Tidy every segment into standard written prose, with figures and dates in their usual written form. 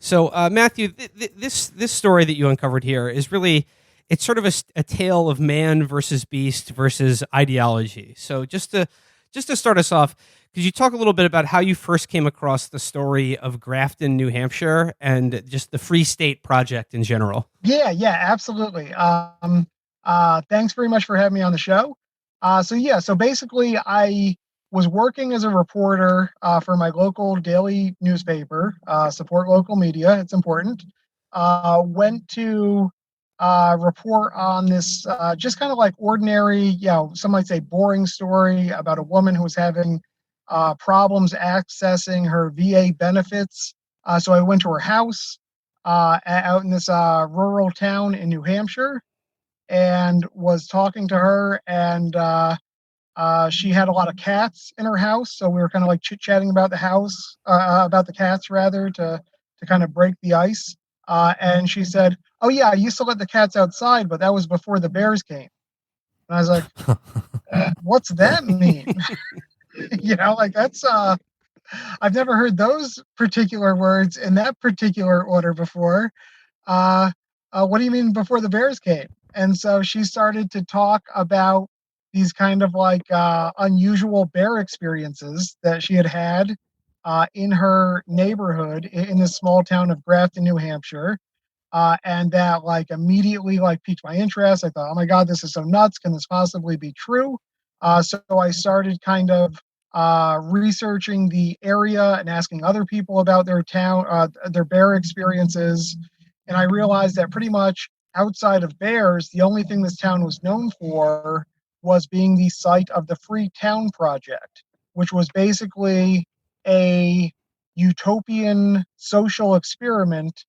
So, Matthew, this story that you uncovered here is really, it's sort of a tale of man versus beast versus ideology. So, just to start us off, could you talk a little bit about how you first came across the story of Grafton, New Hampshire, and just the Free State Project in general? Yeah, absolutely. Thanks very much for having me on the show. So basically, I was working as a reporter for my local daily newspaper. Support local media; it's important. Went to report on this just kind of like ordinary, some might say boring story about a woman who was having problems accessing her VA benefits. So I went to her house out in this rural town in New Hampshire and was talking to her. And she had a lot of cats in her house. So we were kind of like chit chatting about the house, about the cats rather, to kind of break the ice. And she said, "Oh, yeah, I used to let the cats outside, but that was before the bears came." And I was like, "What's that mean?" Like that's I've never heard those particular words in that particular order before. What do you mean before the bears came? And so she started to talk about these kind of like unusual bear experiences that she had in her neighborhood in the small town of Grafton, New Hampshire. And that like immediately like piqued my interest. I thought, oh my God, this is so nuts. Can this possibly be true? So I started kind of researching the area and asking other people about their town, their bear experiences. And I realized that pretty much outside of bears, the only thing this town was known for was being the site of the Free Town Project, which was basically a utopian social experiment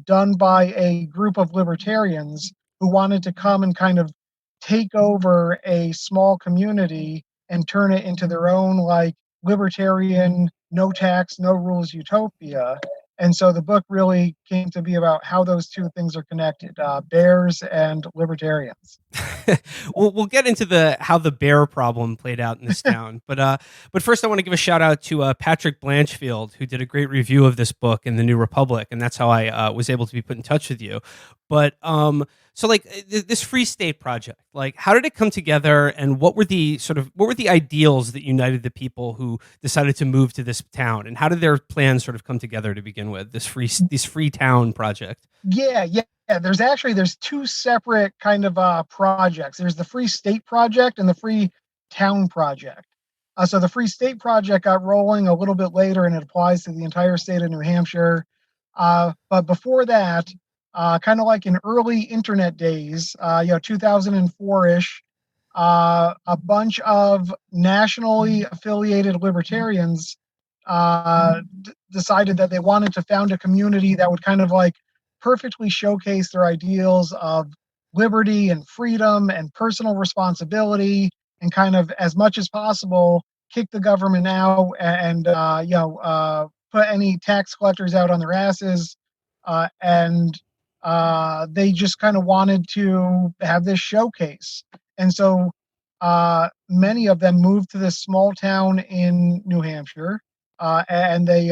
done by a group of libertarians who wanted to come and kind of take over a small community and turn it into their own like libertarian, no tax, no rules utopia. And so the book really came to be about how those two things are connected, bears and libertarians. We'll get into the how the bear problem played out in this town, but first I want to give a shout out to Patrick Blanchfield, who did a great review of this book in the New Republic, and that's how I was able to be put in touch with you. But so like this Free State Project, like how did it come together, and what were the ideals that united the people who decided to move to this town, and how did their plans sort of come together to begin with this free town project? Yeah. There's two separate kind of projects. There's the Free State Project and the Free Town Project. So the Free State Project got rolling a little bit later, and it applies to the entire state of New Hampshire. But before that, kind of like in early internet days, 2004-ish, a bunch of nationally affiliated libertarians decided that they wanted to found a community that would kind of like perfectly showcase their ideals of liberty and freedom and personal responsibility, and kind of as much as possible kick the government out and put any tax collectors out on their asses. And they just kind of wanted to have this showcase. And so many of them moved to this small town in New Hampshire, and they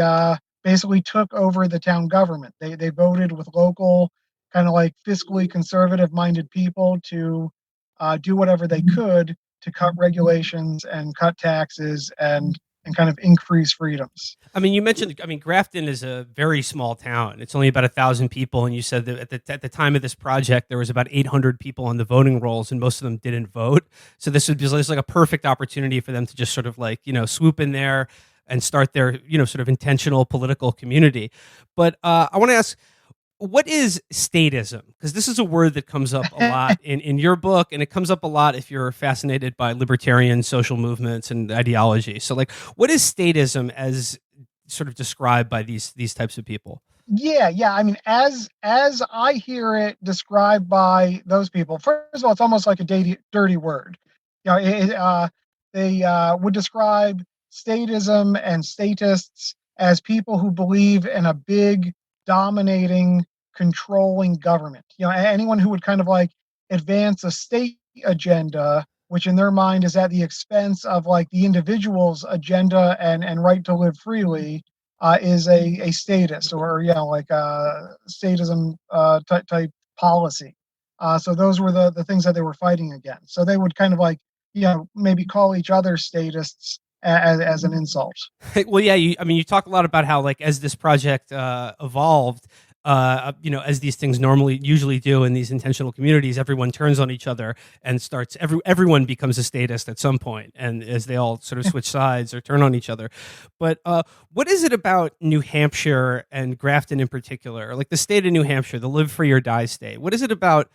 basically took over the town government. They voted with local, kind of like fiscally conservative minded people to do whatever they could to cut regulations and cut taxes and kind of increase freedoms. I mean, you mentioned, Grafton is a very small town. It's only about 1,000 people. And you said that at the time of this project, there was about 800 people on the voting rolls, and most of them didn't vote. So this would be like a perfect opportunity for them to just sort of like, swoop in there and start their, sort of intentional political community. But I want to ask, what is statism? Because this is a word that comes up a lot in your book, and it comes up a lot if you're fascinated by libertarian social movements and ideology. So, like, what is statism as sort of described by these types of people? Yeah. I mean, as I hear it described by those people, first of all, it's almost like a dirty word. They would describe statism and statists as people who believe in a big, dominating, controlling government. Anyone who would kind of like advance a state agenda, which in their mind is at the expense of like the individual's agenda and right to live freely, is a statist, or like a statism type policy. So those were the things that they were fighting against. So they would kind of like maybe call each other statists as an insult. Well, yeah, you talk a lot about how, like, as this project evolved, as these things usually do in these intentional communities, everyone turns on each other and starts. Everyone becomes a statist at some point, and as they all sort of switch sides or turn on each other. But what is it about New Hampshire and Grafton in particular, like the state of New Hampshire, the live free or die state? What is it about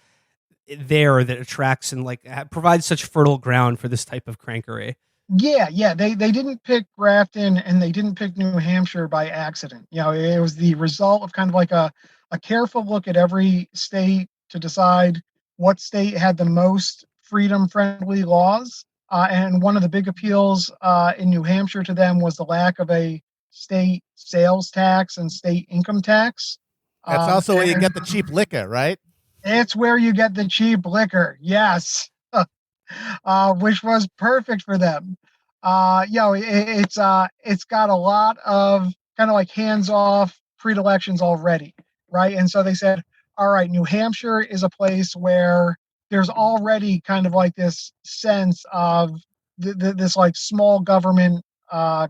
there that attracts and like provides such fertile ground for this type of crankery? Yeah. They didn't pick Grafton and they didn't pick New Hampshire by accident. It was the result of kind of like a careful look at every state to decide what state had the most freedom-friendly laws. And one of the big appeals in New Hampshire to them was the lack of a state sales tax and state income tax. That's also where you get the cheap liquor, right? It's where you get the cheap liquor. Yes. Which was perfect for them. It's got a lot of kind of like hands-off predilections already, right? And so they said, all right, New Hampshire is a place where there's already kind of like this sense of this like small government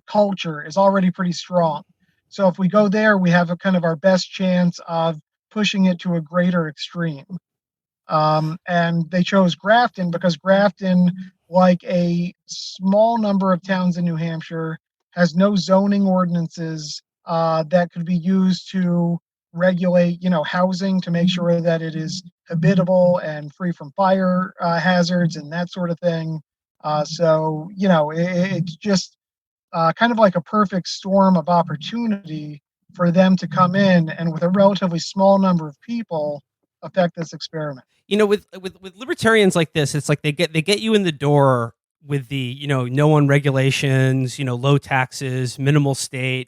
culture is already pretty strong. So if we go there, we have a kind of our best chance of pushing it to a greater extreme. And they chose Grafton because Grafton, like a small number of towns in New Hampshire, has no zoning ordinances that could be used to regulate, housing to make sure that it is habitable and free from fire hazards and that sort of thing. So it's just kind of like a perfect storm of opportunity for them to come in and, with a relatively small number of people, affect this experiment. With libertarians like this, it's like they get you in the door with the no on regulations, low taxes, minimal state,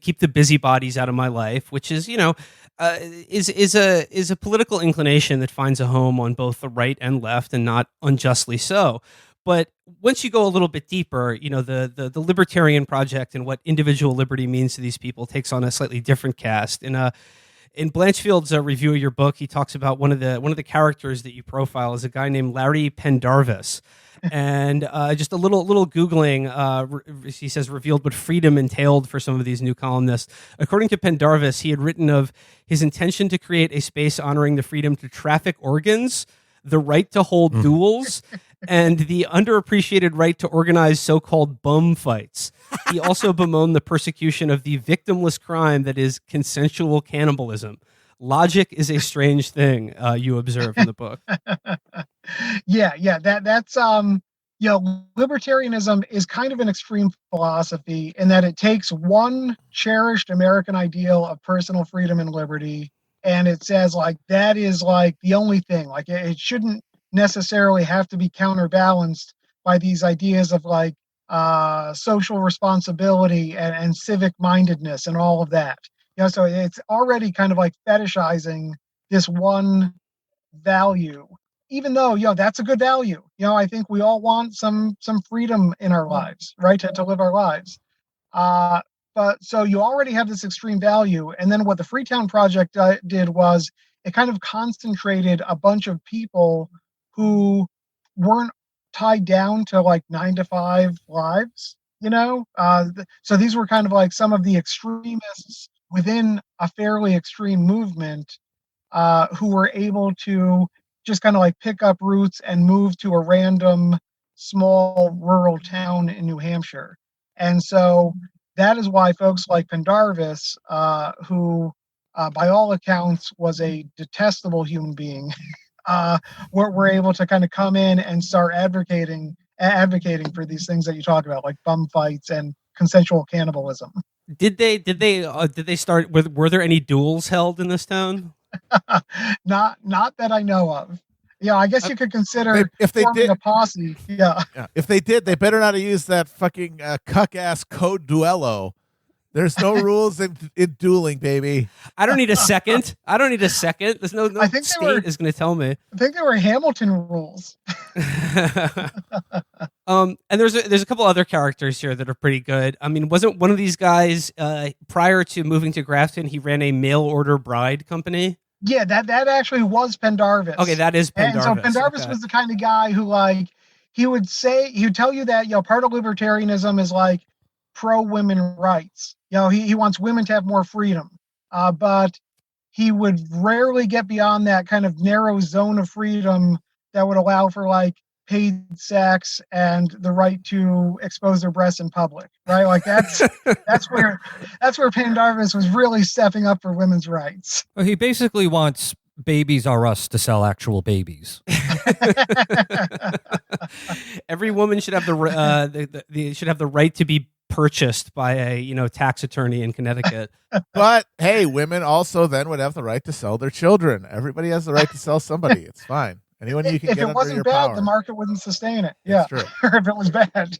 keep the busybodies out of my life, which is is a political inclination that finds a home on both the right and left, and not unjustly so. But once you go a little bit deeper, the Libertarian project and what individual liberty means to these people takes on a slightly different cast. In Blanchfield's review of your book, he talks about one of the characters that you profile is a guy named Larry Pendarvis, and just a little googling, he says, revealed what freedom entailed for some of these new columnists. According to Pendarvis, he had written of his intention to create a space honoring the freedom to traffic organs, the right to hold duels, and the underappreciated right to organize so-called bum fights. He also bemoaned the persecution of the victimless crime that is consensual cannibalism. Logic is a strange thing, you observe in the book. Yeah. That's libertarianism is kind of an extreme philosophy in that it takes one cherished American ideal of personal freedom and liberty, and it says like that is like the only thing. Like it shouldn't necessarily have to be counterbalanced by these ideas of like social responsibility and civic mindedness and all of that. So it's already kind of like fetishizing this one value, even though that's a good value. I think we all want some freedom in our lives, right, to live our lives. But so you already have this extreme value, and then what the Freetown Project did was it kind of concentrated a bunch of people who weren't tied down to like 9-to-5 lives, so these were kind of like some of the extremists within a fairly extreme movement who were able to just kind of like pick up roots and move to a random small rural town in New Hampshire. And so that is why folks like Pendarvis, who by all accounts was a detestable human being, we're able to kind of come in and start advocating for these things that you talk about, like bum fights and consensual cannibalism. Did they start? Were there any duels held in this town? Not that I know of. I guess you could consider if they did a posse. Yeah. If they did, they better not have used that fucking cuck ass code duello There's no rules in dueling, baby. I don't need a second. There's no I think state is going to tell me. I think they were Hamilton rules. And there's a couple other characters here that are pretty good. I mean, wasn't one of these guys prior to moving to Grafton, he ran a mail order bride company? Yeah, that actually was Pendarvis. Okay, that is Pendarvis. And so Pendarvis was the kind of guy who, like, he would tell you that, part of libertarianism is like pro women rights. He wants women to have more freedom, but he would rarely get beyond that kind of narrow zone of freedom that would allow for like paid sex and the right to expose their breasts in public, right? Like that's where Pendarvis was really stepping up for women's rights. Well, he basically wants Babies R Us to sell actual babies. Every woman should have the right to be purchased by a tax attorney in Connecticut. But hey, women also then would have the right to sell their children. Everybody has the right to sell somebody. It's fine. Anyone you can if get it under wasn't your bad, power. the market wouldn't sustain it. That's Yeah, true. or if it was bad.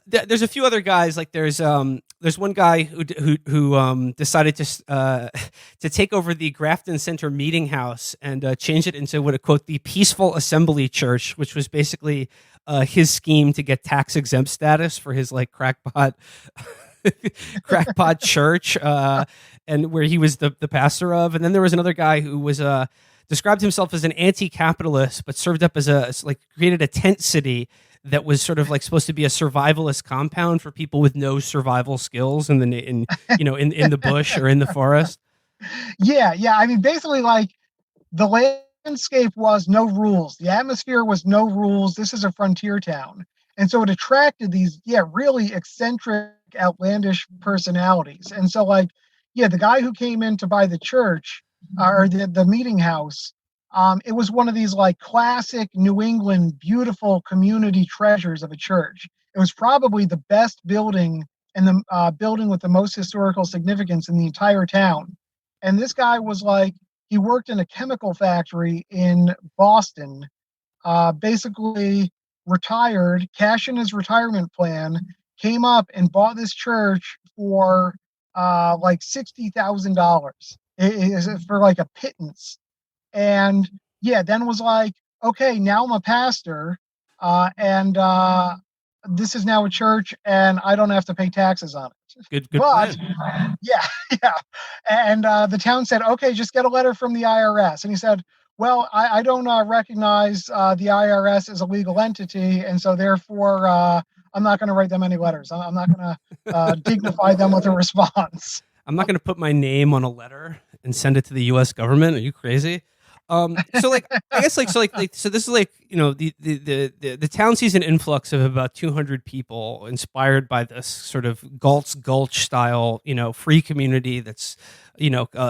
There's a few other guys. Like there's one guy who decided to take over the Grafton Center Meeting House and change it into what, quote, the Peaceful Assembly Church, which was basically his scheme to get tax exempt status for his like crackpot church, and where he was the pastor of. And then there was another guy who was described himself as an anti-capitalist, but served up as created a tent city that was sort of like supposed to be a survivalist compound for people with no survival skills in the bush or in the forest. Yeah. I mean, basically, like the landscape was no rules. The atmosphere was no rules. This is a frontier town, and so it attracted these really eccentric, outlandish personalities. And so, like, the guy who came in to buy the church or the meeting house. It was one of these like classic New England, beautiful community treasures of a church. It was probably the best building and the building with the most historical significance in the entire town. And this guy was like, he worked in a chemical factory in Boston, basically retired, cashed in his retirement plan, came up and bought this church for like $60,000 for like a pittance. And then was like, okay, now I'm a pastor, and this is now a church, and I don't have to pay taxes on it. Good but plan. Yeah. And the town said, okay, just get a letter from the IRS. And he said, well, I don't recognize the IRS as a legal entity, and so therefore I'm not going to write them any letters. I'm not going to dignify them with a response. I'm not going to put my name on a letter and send it to the U.S. government. Are you crazy? So like, I guess so this is like, the town sees an influx of about 200 people inspired by this sort of Galt's Gulch style, free community that's,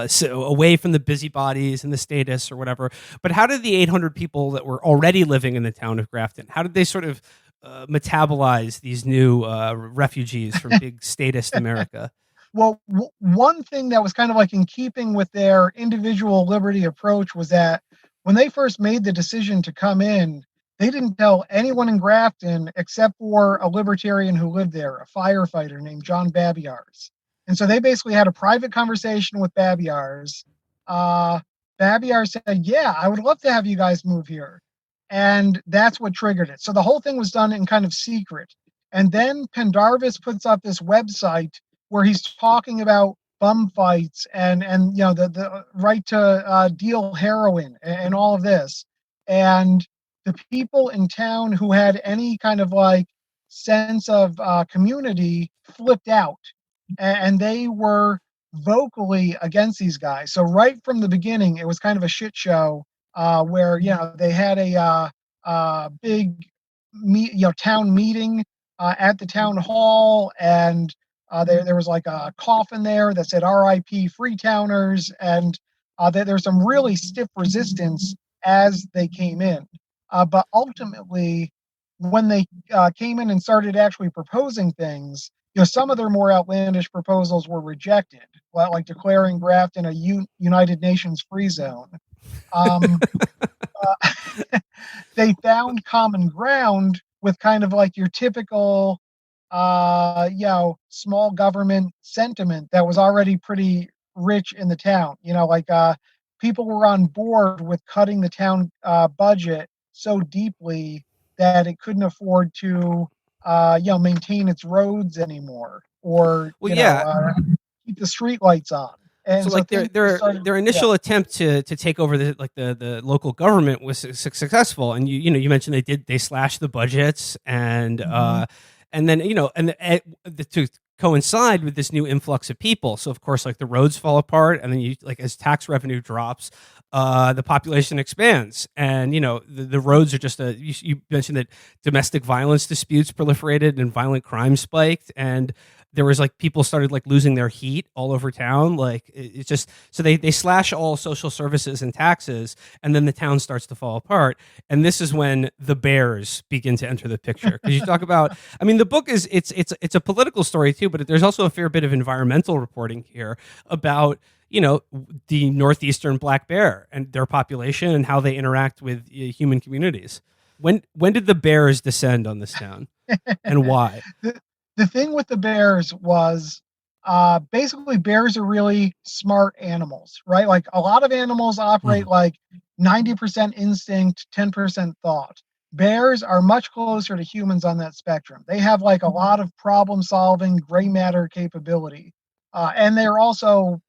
so away from the busybodies and the status or whatever. But how did the 800 people that were already living in the town of Grafton, how did they sort of metabolize these new refugees from big statist America? Well, one thing that was kind of like in keeping with their individual liberty approach was that when they first made the decision to come in, they didn't tell anyone in Grafton except for a libertarian who lived there, a firefighter named John Babiars. And so they basically had a private conversation with Babiars. Babiars said, yeah, I would love to have you guys move here. And that's what triggered it. So the whole thing was done in kind of secret. And then Pendarvis puts up this website where he's talking about bum fights and the right to deal heroin and all of this. And the people in town who had any kind of like sense of community flipped out, and they were vocally against these guys. So right from the beginning, it was kind of a shit show where they had a big town meeting at the town hall, and there was like a coffin there that said R.I.P. Freetowners, and there's some really stiff resistance as they came in. But ultimately, when they came in and started actually proposing things, some of their more outlandish proposals were rejected, like declaring Grafton a United Nations free zone. They found common ground with kind of like your typical small government sentiment that was already pretty rich in the town. People were on board with cutting the town budget so deeply that it couldn't afford to, maintain its roads anymore, or Well, yeah. keep the street lights on. So And so like things their started. their Yeah. initial attempt to take over the local government was successful, and you mentioned they slashed the budgets, and then to coincide with this new influx of people. So of course, like, the roads fall apart, and then as tax revenue drops, the population expands, and the roads are just you mentioned that domestic violence disputes proliferated and violent crime spiked, and there was people started losing their heat all over town. It's just, so they slash all social services and taxes, and then the town starts to fall apart. And this is when the bears begin to enter the picture. Because you talk about, I mean, the book it's a political story too, but there's also a fair bit of environmental reporting here about the northeastern black bear and their population and how they interact with human communities. When did the bears descend on this town, and why? The thing with the bears was, basically, bears are really smart animals, right? Like, a lot of animals operate like 90% instinct, 10% thought. Bears are much closer to humans on that spectrum. They have a lot of problem solving, gray matter capability. And they're also,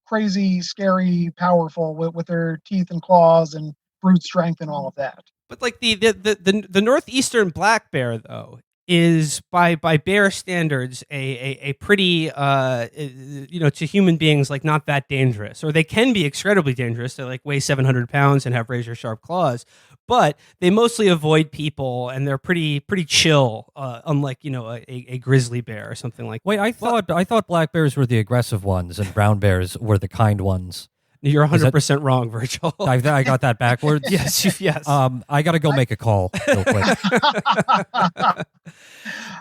crazy, scary, powerful with their teeth and claws and brute strength and all of that. But the northeastern black bear, though, is by bear standards a pretty to human beings not that dangerous, or they can be incredibly dangerous. They weigh 700 pounds and have razor sharp claws, but they mostly avoid people, and they're pretty chill, unlike a grizzly bear or something like. Wait, I thought black bears were the aggressive ones and brown bears were the kind ones. You're 100% wrong, Virgil. I got that backwards. Yes. I got to go make a call real quick.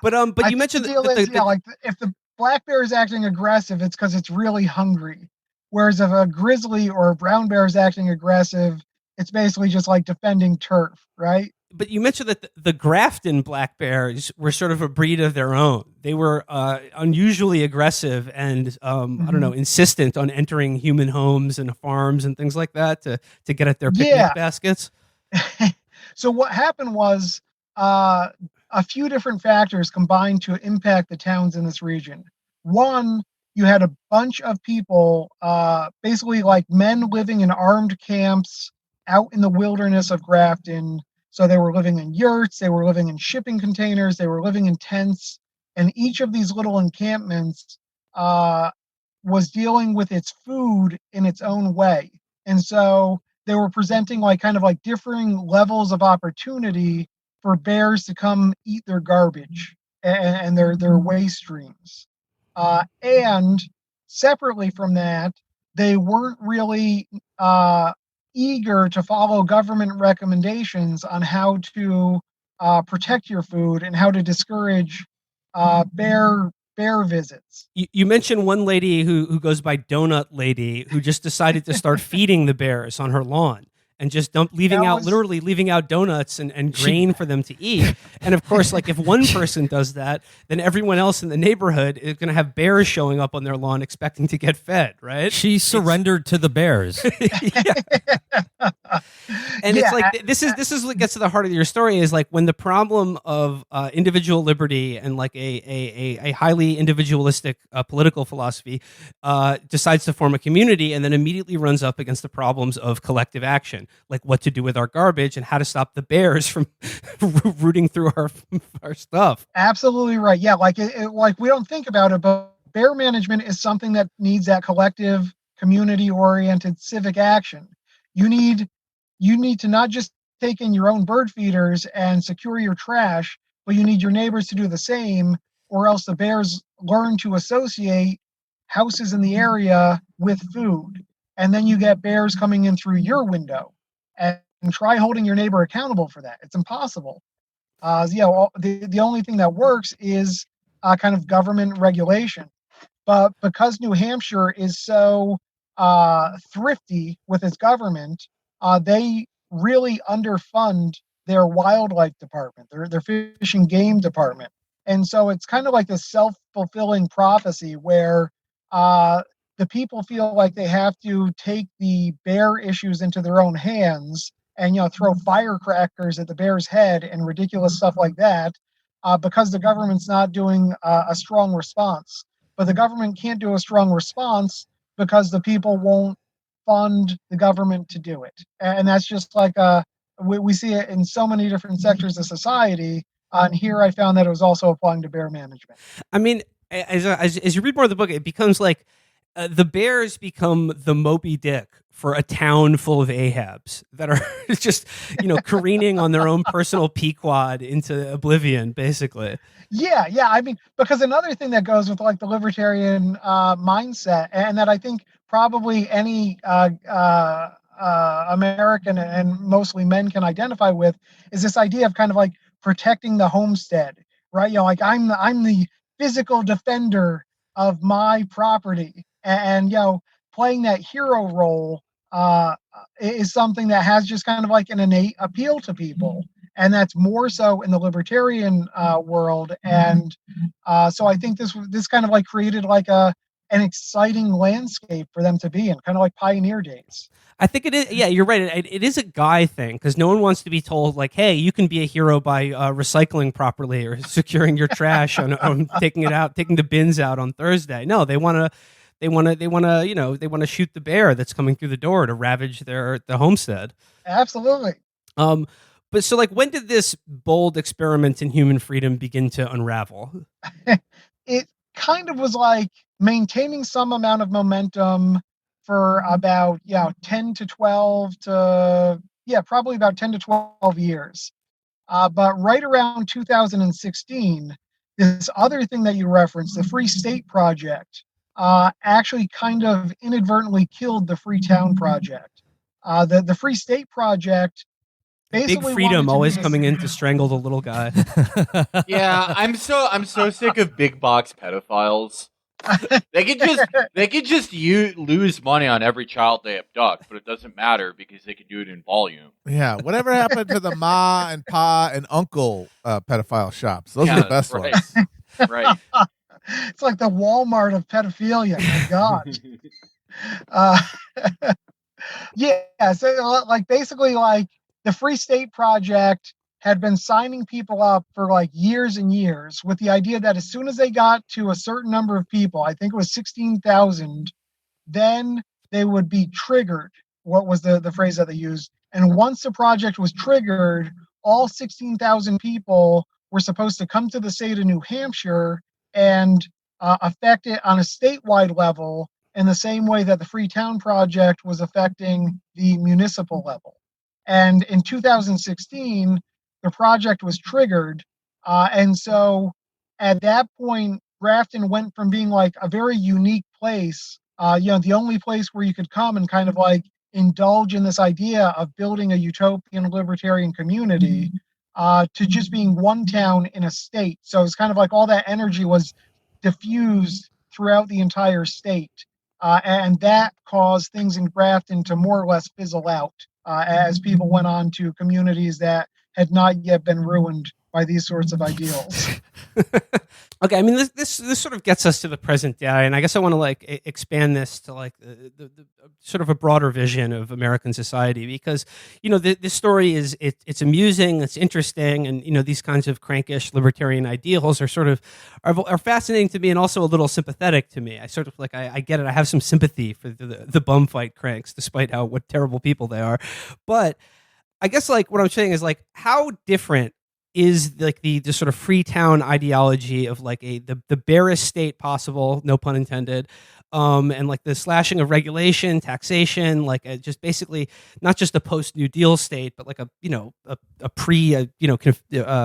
But you mentioned if the black bear is acting aggressive, it's because it's really hungry. Whereas if a grizzly or a brown bear is acting aggressive, it's basically just defending turf, right? But you mentioned that the Grafton black bears were sort of a breed of their own. They were unusually aggressive and I don't know, insistent on entering human homes and farms and things like that to get at their picnic baskets. So what happened was, a few different factors combined to impact the towns in this region. One, you had a bunch of people, basically men living in armed camps out in the wilderness of Grafton. So they were living in yurts, they were living in shipping containers, they were living in tents, and each of these little encampments was dealing with its food in its own way. And so they were presenting differing levels of opportunity for bears to come eat their garbage and their waste streams. And separately from that, they weren't really eager to follow government recommendations on how to protect your food and how to discourage bear visits. You mentioned one lady who goes by Donut Lady, who just decided to start feeding the bears on her lawn and just literally leaving out donuts and grain for them to eat. And of course, if one person does that, then everyone else in the neighborhood is going to have bears showing up on their lawn expecting to get fed, right? She surrendered to the bears. And it's this is what gets to the heart of your story, is when the problem of individual liberty and a highly individualistic political philosophy decides to form a community, and then immediately runs up against the problems of collective action, like what to do with our garbage and how to stop the bears from rooting through our stuff. Absolutely right. Yeah, we don't think about it, but bear management is something that needs that collective, community-oriented civic action. You need to not just take in your own bird feeders and secure your trash, but you need your neighbors to do the same, or else the bears learn to associate houses in the area with food. And then you get bears coming in through your window. And try holding your neighbor accountable for that. It's impossible. The only thing that works is kind of government regulation. But because New Hampshire is so thrifty with its government, they really underfund their wildlife department, their fish and game department. And so it's kind of like this self-fulfilling prophecy where the people feel like they have to take the bear issues into their own hands and throw firecrackers at the bear's head and ridiculous stuff like that, because the government's not doing a strong response. But the government can't do a strong response because the people won't fund the government to do it. And that's just like we see it in so many different sectors of society. And here I found that it was also applying to bear management. I mean, as you read more of the book, it becomes like the bears become the Moby Dick for a town full of Ahabs that are just, careening on their own personal Pequod into oblivion, basically. Yeah. I mean, because another thing that goes with like the libertarian mindset, and that I think probably any American and mostly men can identify with, is this idea of kind of like protecting the homestead, right? Like I'm the physical defender of my property, and playing that hero role is something that has just kind of like an innate appeal to people, and that's more so in the libertarian world. And so I think this kind of like created like an exciting landscape for them to be in, kind of like pioneer days. I think it is. Yeah, you're right. It is a guy thing because no one wants to be told like, "Hey, you can be a hero by recycling properly or securing your trash on taking the bins out on Thursday." No, they want to shoot the bear that's coming through the door to ravage the homestead. Absolutely. But so like, when did this bold experiment in human freedom begin to unravel? It kind of was like maintaining some amount of momentum for about 10 to 12 to probably about 10 to 12 years. But right around 2016, this other thing that you referenced, the Free State Project, actually kind of inadvertently killed the Freetown Project. The Free State Project basically Big freedom always coming in to strangle the little guy. Yeah, I'm so sick of big box pedophiles. They could just lose money on every child they abduct, but it doesn't matter because they can do it in volume. Yeah, whatever happened to the ma and pa and uncle pedophile shops? Those are the best ones. Right. It's like the Walmart of pedophilia. My God. So like basically like the Free State Project had been signing people up for like years and years with the idea that as soon as they got to a certain number of people, I think it was 16,000, then they would be triggered. What was the phrase that they used? And once the project was triggered, all 16,000 people were supposed to come to the state of New Hampshire and affect it on a statewide level in the same way that the Freetown Project was affecting the municipal level. And in 2016, the project was triggered. And so at that point, Grafton went from being like a very unique place, the only place where you could come and kind of like indulge in this idea of building a utopian libertarian community, to just being one town in a state. So it's kind of like all that energy was diffused throughout the entire state. And that caused things in Grafton to more or less fizzle out as people went on to communities that had not yet been ruined by these sorts of ideals. Okay, I mean this sort of gets us to the present day, and I guess I want to like expand this to like the sort of a broader vision of American society, because this story is it's amusing, it's interesting, and these kinds of crankish libertarian ideals are sort of are fascinating to me and also a little sympathetic to me. I sort of like I get it. I have some sympathy for the bum fight cranks, despite what terrible people they are. But I guess like what I'm saying is like how different is like the sort of Freetown ideology of like the barest state possible, no pun intended, and like the slashing of regulation, taxation, like just basically not just a post New Deal state, but like a pre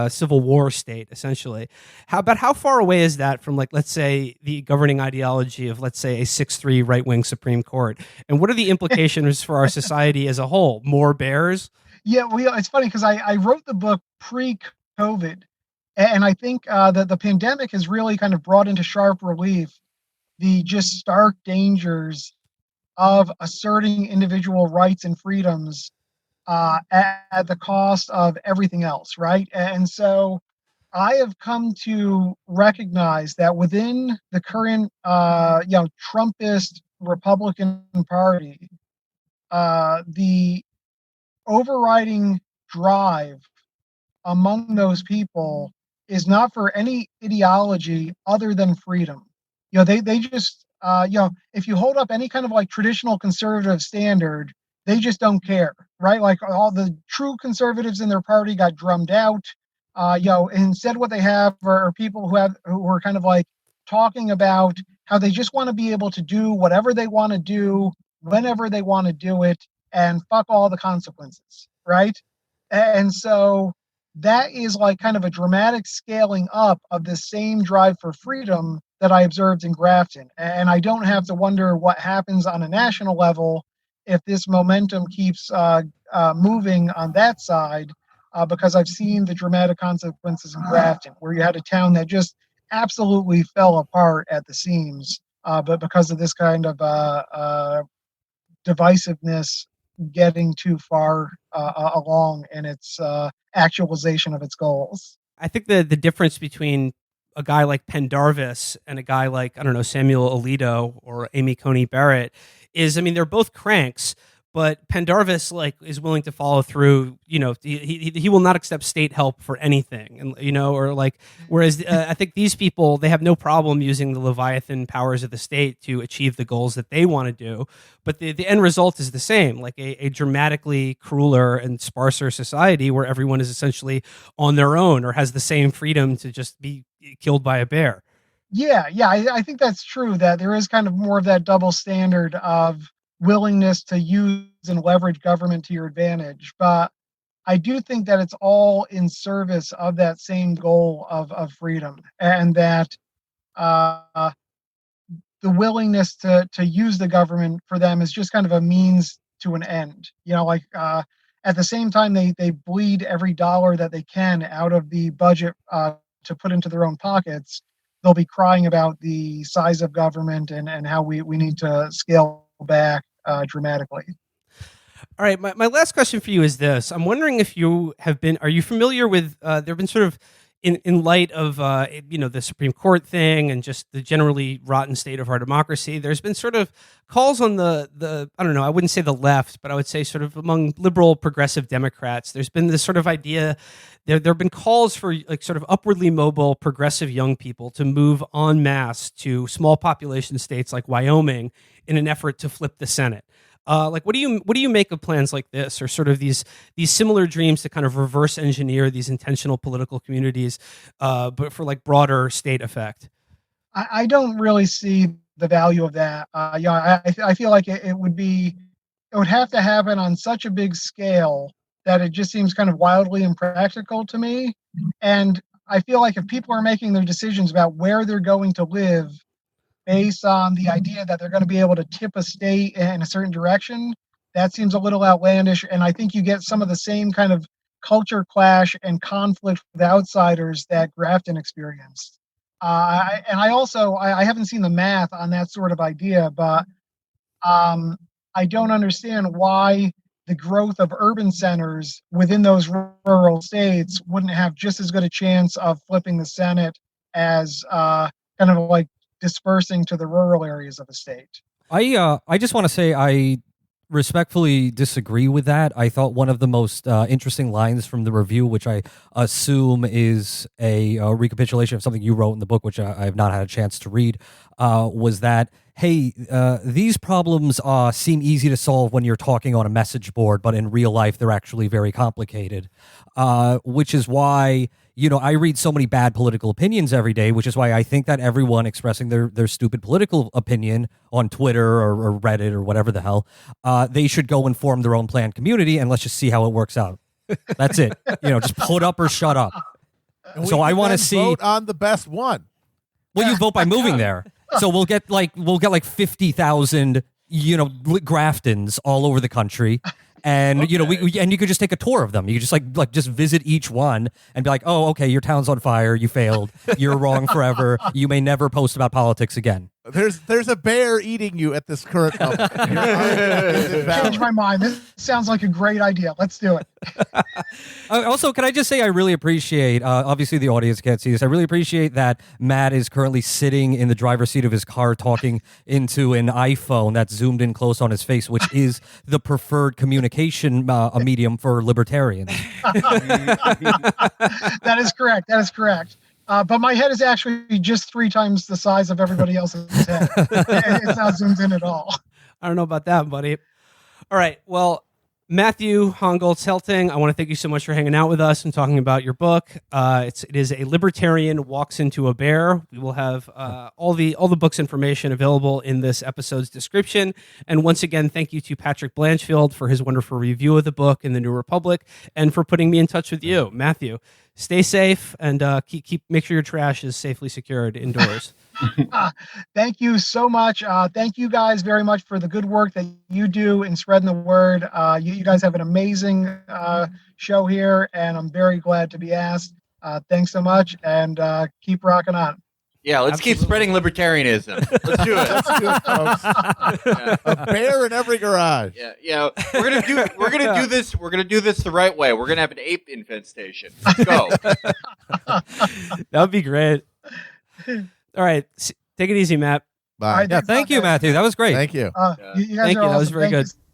Civil War state essentially. How far away is that from like let's say the governing ideology of let's say a 6-3 right wing Supreme Court, and what are the implications for our society as a whole? More bears? Yeah, it's funny because I wrote the book pre-COVID, and I think that the pandemic has really kind of brought into sharp relief the just stark dangers of asserting individual rights and freedoms at the cost of everything else, right? And so I have come to recognize that within the current, Trumpist Republican Party, the overriding drive among those people is not for any ideology other than freedom. They just, if you hold up any kind of like traditional conservative standard, they just don't care, right? Like all the true conservatives in their party got drummed out. Instead what they have are people who are kind of like talking about how they just want to be able to do whatever they want to do, whenever they want to do it, and fuck all the consequences, right? And so that is like kind of a dramatic scaling up of the same drive for freedom that I observed in Grafton. And I don't have to wonder what happens on a national level if this momentum keeps moving on that side, because I've seen the dramatic consequences in Grafton, where you had a town that just absolutely fell apart at the seams, but because of this kind of divisiveness getting too far along in its actualization of its goals. I think the difference between a guy like Pendarvis and a guy like, I don't know, Samuel Alito or Amy Coney Barrett is, I mean, they're both cranks, but Pendarvis like is willing to follow through. He will not accept state help for anything, and or like. Whereas I think these people, they have no problem using the Leviathan powers of the state to achieve the goals that they want to do, but the end result is the same, like a dramatically crueler and sparser society where everyone is essentially on their own or has the same freedom to just be killed by a bear. Yeah, I think that's true. That there is kind of more of that double standard of willingness to use and leverage government to your advantage. But I do think that it's all in service of that same goal of freedom, and that the willingness to use the government for them is just kind of a means to an end. At the same time, they bleed every dollar that they can out of the budget to put into their own pockets. They'll be crying about the size of government and how we need to scale back dramatically. All right, my last question for you is this. I'm wondering if are you familiar with, there have been sort of, in light of, the Supreme Court thing and just the generally rotten state of our democracy, there's been sort of calls on the I don't know, I wouldn't say the left, but I would say sort of among liberal progressive Democrats, there's been this sort of idea, there have been calls for like sort of upwardly mobile progressive young people to move en masse to small population states like Wyoming in an effort to flip the Senate. What do you make of plans like this, or sort of these similar dreams to kind of reverse engineer these intentional political communities, but for like broader state effect? I don't really see the value of that. I feel like it would have to happen on such a big scale that it just seems kind of wildly impractical to me. And I feel like if people are making their decisions about where they're going to live based on the idea that they're going to be able to tip a state in a certain direction, that seems a little outlandish. And I think you get some of the same kind of culture clash and conflict with outsiders that Grafton experienced. I haven't seen the math on that sort of idea, but I don't understand why the growth of urban centers within those rural states wouldn't have just as good a chance of flipping the Senate as kind of like dispersing to the rural areas of the state. I just want to say I respectfully disagree with that. I thought one of the most interesting lines from the review, which I assume is a recapitulation of something you wrote in the book, which I have not had a chance to read, was that, hey, these problems seem easy to solve when you're talking on a message board, but in real life, they're actually very complicated, which is why, I read so many bad political opinions every day, which is why I think that everyone expressing their stupid political opinion on Twitter or Reddit or whatever the hell, they should go and form their own planned community, and let's just see how it works out. That's it. Just put up or shut up. So I want to see vote on the best one. Well, you vote by moving there. So we'll get like 50,000, Graftons all over the country. And, okay. And you could just take a tour of them. You could just just visit each one and be like, oh, okay, your town's on fire. You failed. You're wrong forever. You may never post about politics again. There's a bear eating you at this current moment. Your argument is invalid. Change my mind. This sounds like a great idea. Let's do it. Also, can I just say I really appreciate, obviously the audience can't see this, I really appreciate that Matt is currently sitting in the driver's seat of his car talking into an iPhone that's zoomed in close on his face, which is the preferred communication medium for libertarians. That is correct. That is correct. But my head is actually just 3 times the size of everybody else's head. It's not zoomed in at all. I don't know about that, buddy. All right. Well, Matthew Hongoltz-Helting, I want to thank you so much for hanging out with us and talking about your book. It is A Libertarian Walks Into a Bear. We will have all the book's information available in this episode's description. And once again, thank you to Patrick Blanchfield for his wonderful review of the book in the New Republic and for putting me in touch with you, Matthew. Stay safe and make sure your trash is safely secured indoors. Thank you so much. Thank you guys very much for the good work that you do in spreading the word. You guys have an amazing show here, and I'm very glad to be asked. Thanks so much, and keep rocking on. Yeah, let's keep spreading libertarianism. Let's do it. Let's do it, folks. Yeah. A bear in every garage. Yeah, we're gonna do this. We're gonna do this the right way. We're gonna have an ape infestation. Let's go. That would be great. All right. Take it easy, Matt. Bye. All right, Yeah, thank you, Matthew. That was great. Thank you. You guys Thank are you. That was awesome. very Thank you good.